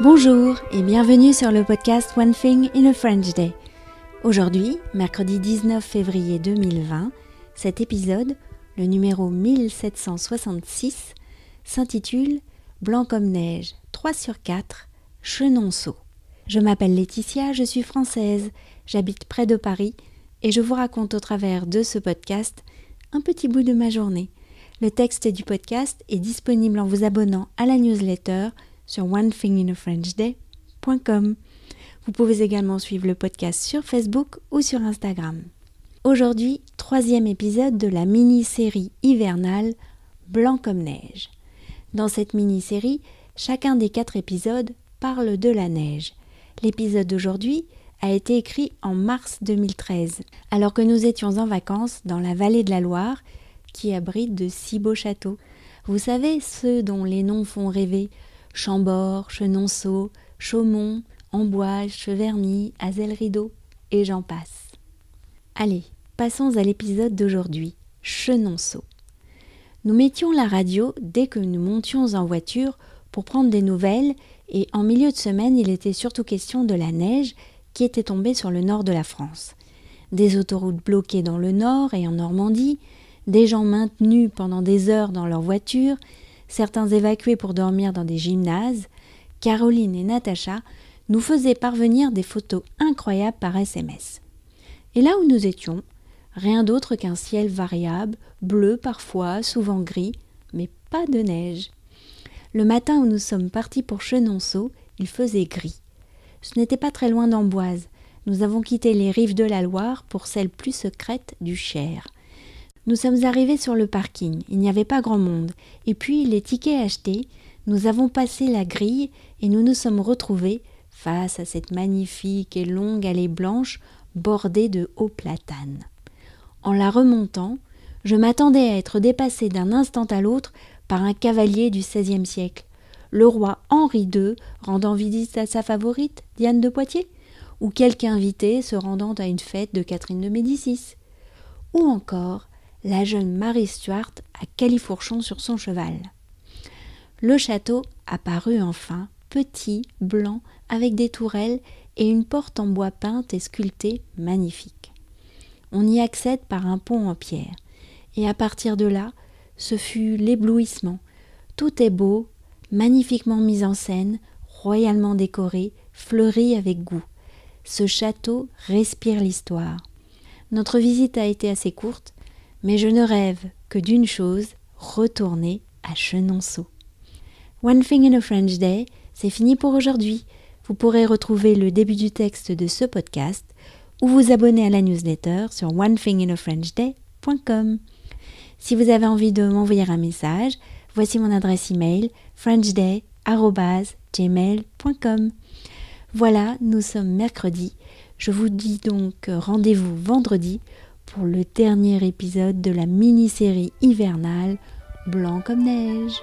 Bonjour et bienvenue sur le podcast One Thing in a French Day. Aujourd'hui, mercredi 19 février 2020, cet épisode, le numéro 1766, s'intitule « Blanc comme neige, 3 sur 4, Chenonceau ». Je m'appelle Laetitia, je suis française, j'habite près de Paris et je vous raconte au travers de ce podcast un petit bout de ma journée. Le texte du podcast est disponible en vous abonnant à la newsletter sur onethinginafrenchday.com. Vous pouvez également suivre le podcast sur Facebook ou sur Instagram. Aujourd'hui, 3e épisode de la mini-série hivernale Blanc comme neige. Dans cette mini-série, chacun des 4 épisodes parle de la neige. L'épisode d'aujourd'hui a été écrit en mars 2013, alors que nous étions en vacances dans la vallée de la Loire, qui abrite de si beaux châteaux. Vous savez, ceux dont les noms font rêver, Chambord, Chenonceau, Chaumont, Amboise, Cheverny, Azel-Rideau, et j'en passe. Allez, passons à l'épisode d'aujourd'hui, Chenonceau. Nous mettions la radio dès que nous montions en voiture pour prendre des nouvelles, et en milieu de semaine, il était surtout question de la neige qui était tombée sur le nord de la France. Des autoroutes bloquées dans le nord et en Normandie, des gens maintenus pendant des heures dans leur voiture, certains évacués pour dormir dans des gymnases. Caroline et Natacha nous faisaient parvenir des photos incroyables par SMS. Et là où nous étions, rien d'autre qu'un ciel variable, bleu parfois, souvent gris, mais pas de neige. Le matin où nous sommes partis pour Chenonceau, il faisait gris. Ce n'était pas très loin d'Amboise. Nous avons quitté les rives de la Loire pour celles plus secrètes du Cher. Nous sommes arrivés sur le parking, il n'y avait pas grand monde, et puis les tickets achetés, nous avons passé la grille et nous nous sommes retrouvés face à cette magnifique et longue allée blanche bordée de hauts platanes. En la remontant, je m'attendais à être dépassée d'un instant à l'autre par un cavalier du XVIe siècle, le roi Henri II rendant visite à sa favorite, Diane de Poitiers, ou quelque invité se rendant à une fête de Catherine de Médicis, ou encore la jeune Marie Stuart à califourchon sur son cheval. Le château apparut enfin, petit, blanc, avec des tourelles et une porte en bois peinte et sculptée magnifique. On y accède par un pont en pierre, et à partir de là, ce fut l'éblouissement. Tout est beau, magnifiquement mis en scène, royalement décoré, fleuri avec goût. Ce château respire l'histoire. Notre visite a été assez courte, mais je ne rêve que d'une chose, retourner à Chenonceau. One Thing in a French Day, c'est fini pour aujourd'hui. Vous pourrez retrouver le début du texte de ce podcast ou vous abonner à la newsletter sur onethinginafrenchday.com. Si vous avez envie de m'envoyer un message, voici mon adresse email frenchday@gmail.com. Voilà, nous sommes mercredi. Je vous dis donc rendez-vous vendredi pour le dernier épisode de la mini-série hivernale Blanc comme neige.